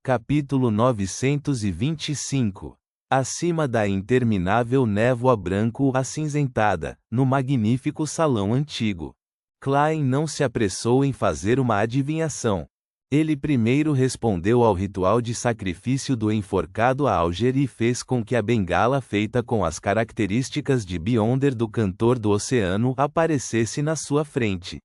Capítulo 925. Acima da interminável névoa branco-acinzentada, no magnífico salão antigo. Klein não se apressou em fazer uma adivinhação. Ele primeiro respondeu ao ritual de sacrifício do enforcado a Alger e fez com que a bengala feita com as características de Beyonder do cantor do oceano aparecesse na sua frente.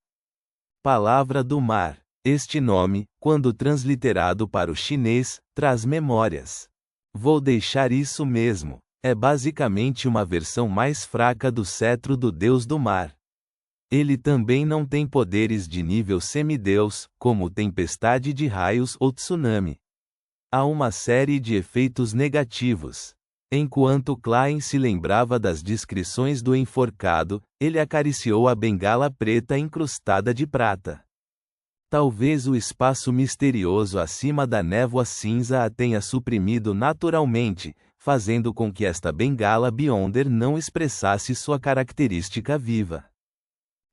Palavra do mar. Este nome, quando transliterado para o chinês, traz memórias. Vou deixar isso mesmo. É basicamente uma versão mais fraca do cetro do deus do mar. Ele também não tem poderes de nível semideus, como tempestade de raios ou tsunami. Há uma série de efeitos negativos. Enquanto Klein se lembrava das descrições do enforcado, ele acariciou a bengala preta incrustada de prata. Talvez o espaço misterioso acima da névoa cinza a tenha suprimido naturalmente, fazendo com que esta bengala Beyonder não expressasse sua característica viva.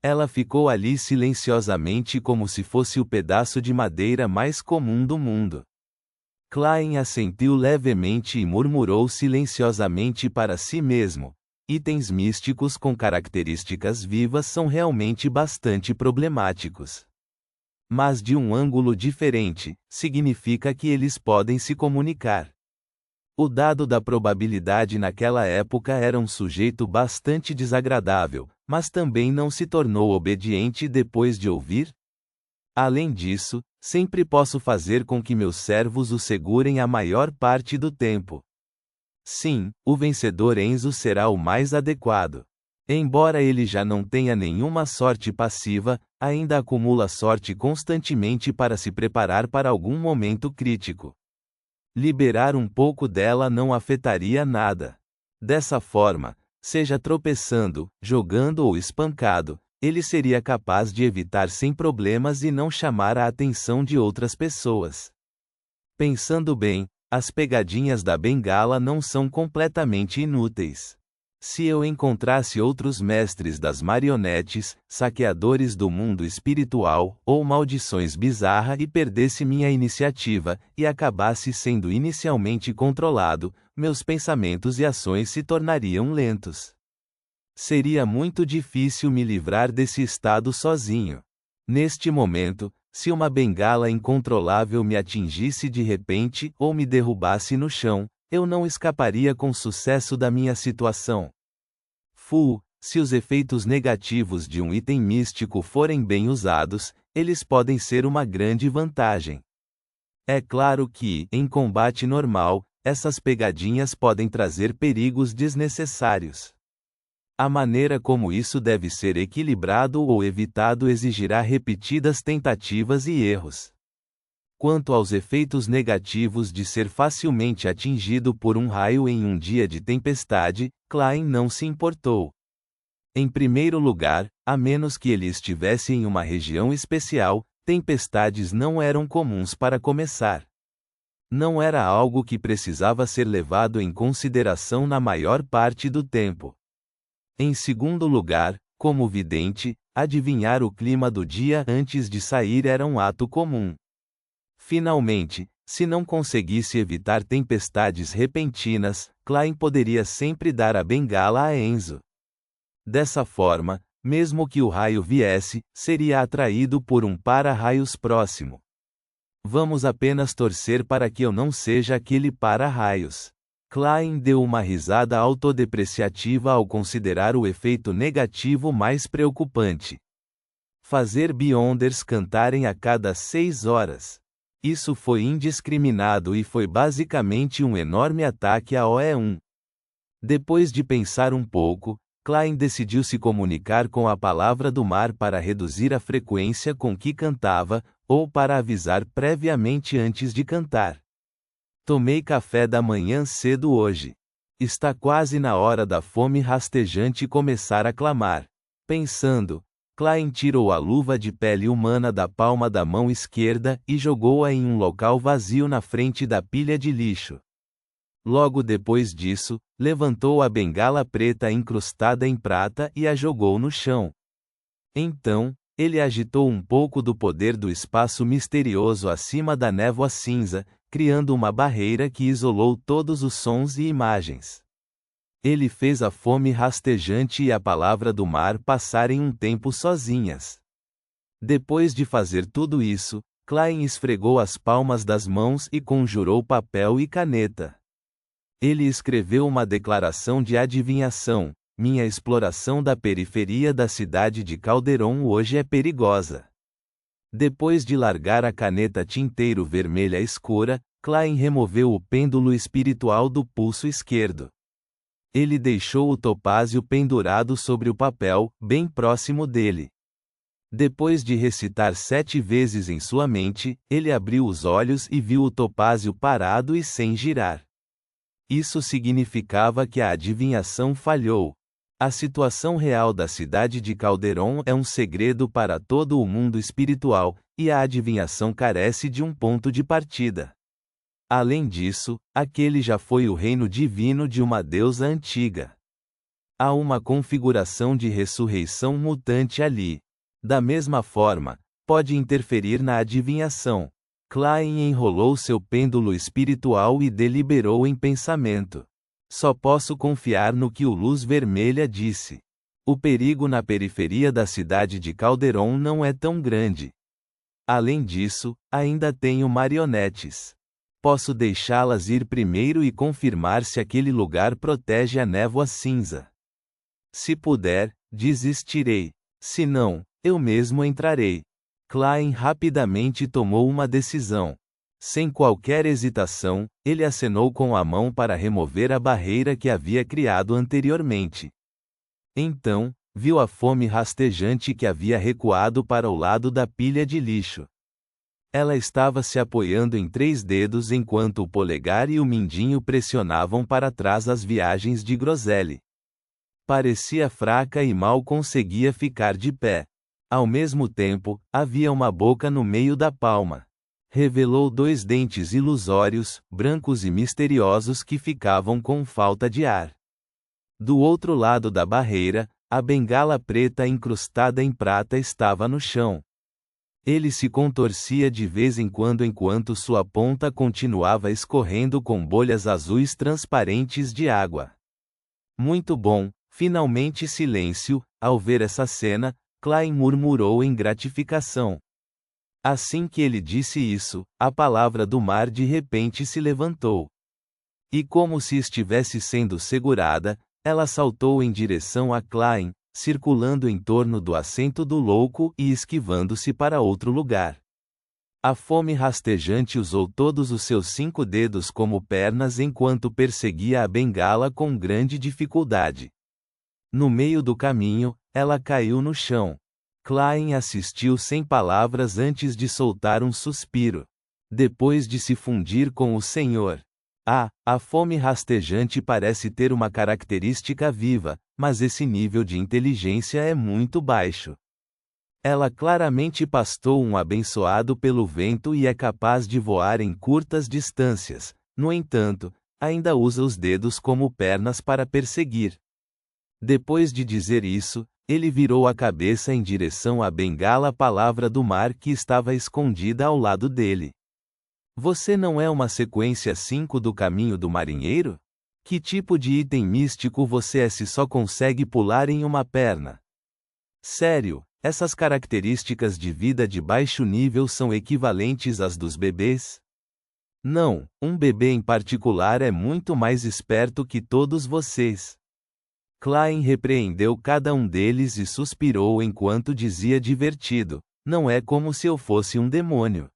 Ela ficou ali silenciosamente como se fosse o pedaço de madeira mais comum do mundo. Klein assentiu levemente e murmurou silenciosamente para si mesmo: itens místicos com características vivas são realmente bastante problemáticos. Mas de um ângulo diferente, significa que eles podem se comunicar. O dado da probabilidade naquela época era um sujeito bastante desagradável, mas também não se tornou obediente depois de ouvir? Além disso, sempre posso fazer com que meus servos o segurem a maior parte do tempo. Sim, o vencedor Enzo será o mais adequado. Embora ele já não tenha nenhuma sorte passiva, ainda acumula sorte constantemente para se preparar para algum momento crítico. Liberar um pouco dela não afetaria nada. Dessa forma, seja tropeçando, jogando ou espancado, ele seria capaz de evitar sem problemas e não chamar a atenção de outras pessoas. Pensando bem, as pegadinhas da bengala não são completamente inúteis. Se eu encontrasse outros mestres das marionetes, saqueadores do mundo espiritual, ou maldições bizarras e perdesse minha iniciativa, e acabasse sendo inicialmente controlado, meus pensamentos e ações se tornariam lentos. Seria muito difícil me livrar desse estado sozinho. Neste momento, se uma bengala incontrolável me atingisse de repente ou me derrubasse no chão, eu não escaparia com sucesso da minha situação. Se os efeitos negativos de um item místico forem bem usados, eles podem ser uma grande vantagem. É claro que, em combate normal, essas pegadinhas podem trazer perigos desnecessários. A maneira como isso deve ser equilibrado ou evitado exigirá repetidas tentativas e erros. Quanto aos efeitos negativos de ser facilmente atingido por um raio em um dia de tempestade, Klein não se importou. Em primeiro lugar, a menos que ele estivesse em uma região especial, tempestades não eram comuns para começar. Não era algo que precisava ser levado em consideração na maior parte do tempo. Em segundo lugar, como vidente, adivinhar o clima do dia antes de sair era um ato comum. Finalmente, se não conseguisse evitar tempestades repentinas, Klein poderia sempre dar a bengala a Enzo. Dessa forma, mesmo que o raio viesse, seria atraído por um para-raios próximo. Vamos apenas torcer para que eu não seja aquele para-raios. Klein deu uma risada autodepreciativa ao considerar o efeito negativo mais preocupante. Fazer Beyonders cantarem a cada 6 horas. Isso foi indiscriminado e foi basicamente um enorme ataque à OE1. Depois de pensar um pouco, Klein decidiu se comunicar com a palavra do mar para reduzir a frequência com que cantava, ou para avisar previamente antes de cantar. Tomei café da manhã cedo hoje. Está quase na hora da fome rastejante começar a clamar. Pensando, Klein tirou a luva de pele humana da palma da mão esquerda e jogou-a em um local vazio na frente da pilha de lixo. Logo depois disso, levantou a bengala preta incrustada em prata e a jogou no chão. Então, ele agitou um pouco do poder do espaço misterioso acima da névoa cinza, criando uma barreira que isolou todos os sons e imagens. Ele fez a fome rastejante e a palavra do mar passarem um tempo sozinhas. Depois de fazer tudo isso, Klein esfregou as palmas das mãos e conjurou papel e caneta. Ele escreveu uma declaração de adivinhação: minha exploração da periferia da cidade de Calderon hoje é perigosa. Depois de largar a caneta tinteiro vermelha escura, Klein removeu o pêndulo espiritual do pulso esquerdo. Ele deixou o topázio pendurado sobre o papel, bem próximo dele. Depois de recitar 7 vezes em sua mente, ele abriu os olhos e viu o topázio parado e sem girar. Isso significava que a adivinhação falhou. A situação real da cidade de Calderon é um segredo para todo o mundo espiritual, e a adivinhação carece de um ponto de partida. Além disso, aquele já foi o reino divino de uma deusa antiga. Há uma configuração de ressurreição mutante ali. Da mesma forma, pode interferir na adivinhação. Klein enrolou seu pêndulo espiritual e deliberou em pensamento. Só posso confiar no que o Luz Vermelha disse. O perigo na periferia da cidade de Calderon não é tão grande. Além disso, ainda tenho marionetes. Posso deixá-las ir primeiro e confirmar se aquele lugar protege a névoa cinza. Se puder, desistirei. Se não, eu mesmo entrarei. Klein rapidamente tomou uma decisão. Sem qualquer hesitação, ele acenou com a mão para remover a barreira que havia criado anteriormente. Então, viu a fome rastejante que havia recuado para o lado da pilha de lixo. Ela estava se apoiando em 3 dedos enquanto o polegar e o mindinho pressionavam para trás as viagens de Groselha. Parecia fraca e mal conseguia ficar de pé. Ao mesmo tempo, havia uma boca no meio da palma. Revelou 2 dentes ilusórios, brancos e misteriosos que ficavam com falta de ar. Do outro lado da barreira, a bengala preta incrustada em prata estava no chão. Ele se contorcia de vez em quando enquanto sua ponta continuava escorrendo com bolhas azuis transparentes de água. Muito bom, finalmente silêncio. Ao ver essa cena, Klein murmurou em gratificação. Assim que ele disse isso, a palavra do mar de repente se levantou. E como se estivesse sendo segurada, ela saltou em direção a Klein, circulando em torno do assento do louco e esquivando-se para outro lugar. A fome rastejante usou todos os seus 5 dedos como pernas enquanto perseguia a bengala com grande dificuldade. No meio do caminho, ela caiu no chão. Klein assistiu sem palavras antes de soltar um suspiro. Depois de se fundir com o Senhor. A fome rastejante parece ter uma característica viva, mas esse nível de inteligência é muito baixo. Ela claramente pastou um abençoado pelo vento e é capaz de voar em curtas distâncias. No entanto, ainda usa os dedos como pernas para perseguir. Depois de dizer isso, ele virou a cabeça em direção à bengala palavra do mar que estava escondida ao lado dele. Você não é uma sequência 5 do caminho do marinheiro? Que tipo de item místico você é se só consegue pular em uma perna? Sério, essas características de vida de baixo nível são equivalentes às dos bebês? Não, um bebê em particular é muito mais esperto que todos vocês. Klein repreendeu cada um deles e suspirou enquanto dizia divertido: não é como se eu fosse um demônio.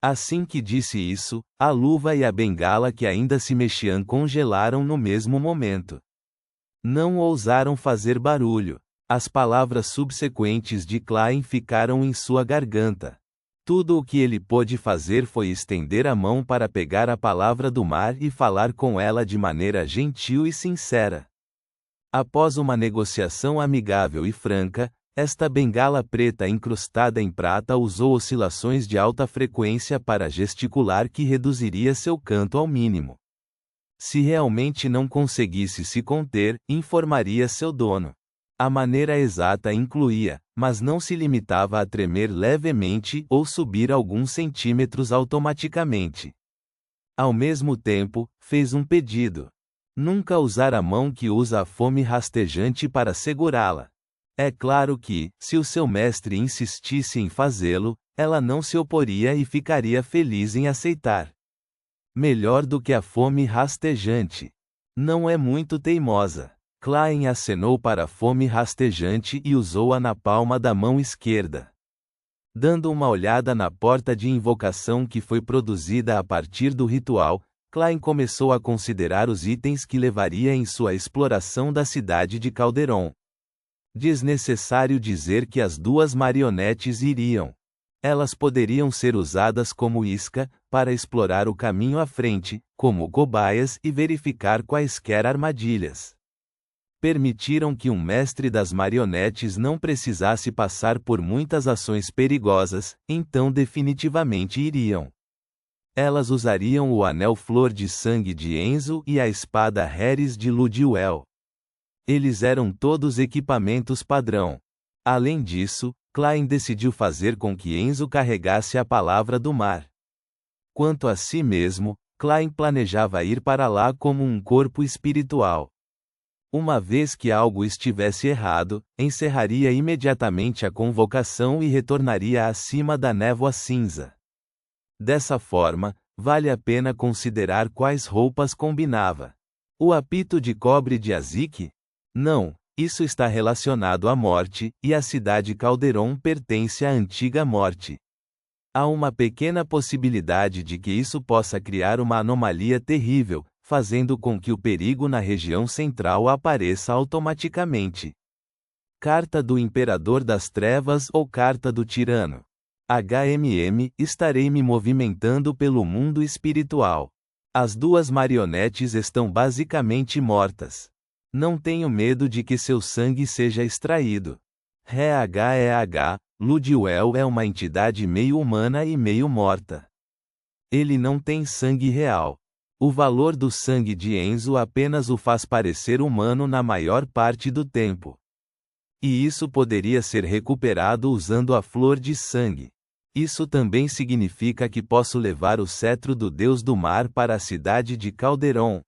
Assim que disse isso, a luva e a bengala que ainda se mexiam congelaram no mesmo momento. Não ousaram fazer barulho. As palavras subsequentes de Klein ficaram em sua garganta. Tudo o que ele pôde fazer foi estender a mão para pegar a palavra do mar e falar com ela de maneira gentil e sincera. Após uma negociação amigável e franca, esta bengala preta incrustada em prata usou oscilações de alta frequência para gesticular que reduziria seu canto ao mínimo. Se realmente não conseguisse se conter, informaria seu dono. A maneira exata incluía, mas não se limitava a tremer levemente ou subir alguns centímetros automaticamente. Ao mesmo tempo, fez um pedido. Nunca usar a mão que usa a fome rastejante para segurá-la. É claro que, se o seu mestre insistisse em fazê-lo, ela não se oporia e ficaria feliz em aceitar. Melhor do que a fome rastejante. Não é muito teimosa. Klein acenou para a fome rastejante e usou-a na palma da mão esquerda. Dando uma olhada na porta de invocação que foi produzida a partir do ritual, Klein começou a considerar os itens que levaria em sua exploração da cidade de Calderon. Desnecessário dizer que as duas marionetes iriam. Elas poderiam ser usadas como isca, para explorar o caminho à frente, como cobaias e verificar quaisquer armadilhas. Permitiram que um mestre das marionetes não precisasse passar por muitas ações perigosas, então definitivamente iriam. Elas usariam o anel flor de sangue de Enzo e a espada Heres de Ludiuel. Eles eram todos equipamentos padrão. Além disso, Klein decidiu fazer com que Enzo carregasse a palavra do mar. Quanto a si mesmo, Klein planejava ir para lá como um corpo espiritual. Uma vez que algo estivesse errado, encerraria imediatamente a convocação e retornaria acima da névoa cinza. Dessa forma, vale a pena considerar quais roupas combinava. O apito de cobre de Azik? Não, isso está relacionado à morte, e a cidade Calderon pertence à antiga morte. Há uma pequena possibilidade de que isso possa criar uma anomalia terrível, fazendo com que o perigo na região central apareça automaticamente. Carta do Imperador das Trevas ou Carta do Tirano. Estarei me movimentando pelo mundo espiritual. As duas marionetes estão basicamente mortas. Não tenho medo de que seu sangue seja extraído. Ludiuel é uma entidade meio humana e meio morta. Ele não tem sangue real. O valor do sangue de Enzo apenas o faz parecer humano na maior parte do tempo. E isso poderia ser recuperado usando a flor de sangue. Isso também significa que posso levar o cetro do Deus do Mar para a cidade de Calderon.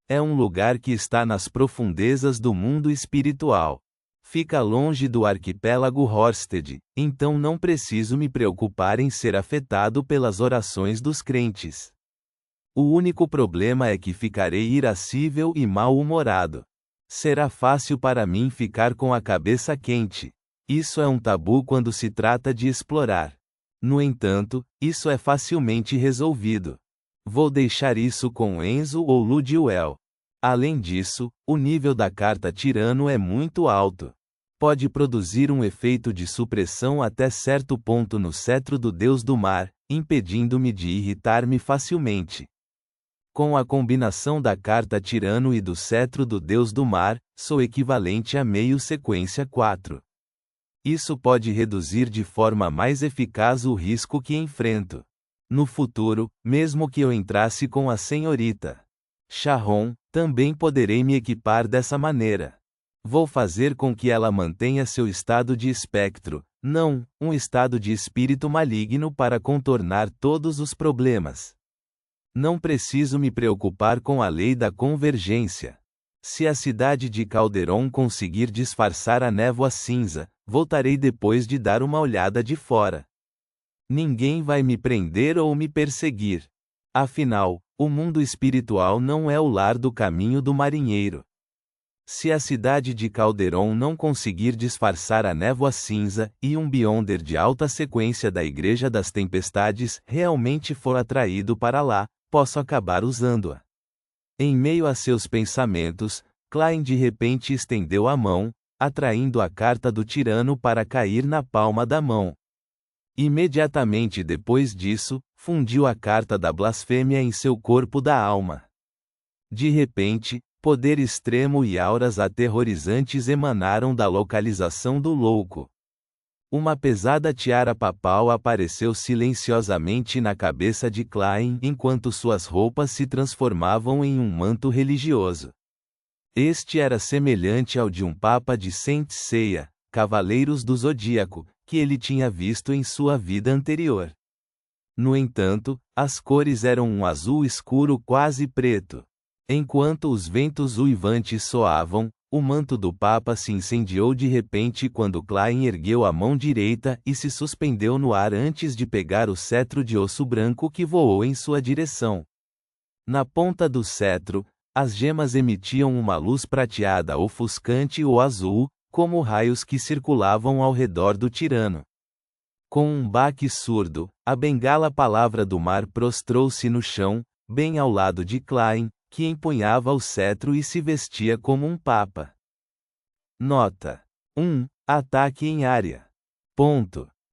É um lugar que está nas profundezas do mundo espiritual. Fica longe do arquipélago Horsted, então não preciso me preocupar em ser afetado pelas orações dos crentes. O único problema é que ficarei irascível e mal-humorado. Será fácil para mim ficar com a cabeça quente. Isso é um tabu quando se trata de explorar. No entanto, isso é facilmente resolvido. Vou deixar isso com Enzo ou Ludiuel. Além disso, o nível da carta Tirano é muito alto. Pode produzir um efeito de supressão até certo ponto no cetro do Deus do Mar, impedindo-me de irritar-me facilmente. Com a combinação da carta Tirano e do cetro do Deus do Mar, sou equivalente a meio sequência 4. Isso pode reduzir de forma mais eficaz o risco que enfrento. No futuro, mesmo que eu entrasse com a senhorita Sharon, também poderei me equipar dessa maneira. Vou fazer com que ela mantenha seu estado de espectro, não um estado de espírito maligno para contornar todos os problemas. Não preciso me preocupar com a lei da convergência. Se a cidade de Calderon conseguir disfarçar a névoa cinza, voltarei depois de dar uma olhada de fora. Ninguém vai me prender ou me perseguir. Afinal, o mundo espiritual não é o lar do caminho do marinheiro. Se a cidade de Calderon não conseguir disfarçar a névoa cinza, e um Beyonder de alta sequência da Igreja das Tempestades realmente for atraído para lá, posso acabar usando-a. Em meio a seus pensamentos, Klein de repente estendeu a mão, atraindo a carta do tirano para cair na palma da mão. Imediatamente depois disso, fundiu a carta da blasfêmia em seu corpo da alma. De repente, poder extremo e auras aterrorizantes emanaram da localização do louco. Uma pesada tiara papal apareceu silenciosamente na cabeça de Klein enquanto suas roupas se transformavam em um manto religioso. Este era semelhante ao de um papa de Saint Seiya, Cavaleiros do Zodíaco, que ele tinha visto em sua vida anterior. No entanto, as cores eram um azul escuro quase preto. Enquanto os ventos uivantes soavam, o manto do Papa se incendiou de repente quando Klein ergueu a mão direita e se suspendeu no ar antes de pegar o cetro de osso branco que voou em sua direção. Na ponta do cetro, as gemas emitiam uma luz prateada ofuscante ou azul, como raios que circulavam ao redor do tirano. Com um baque surdo, a bengala Palavra do Mar prostrou-se no chão, bem ao lado de Klein, que empunhava o cetro e se vestia como um papa. Nota: 1. Ataque em área. Ponto.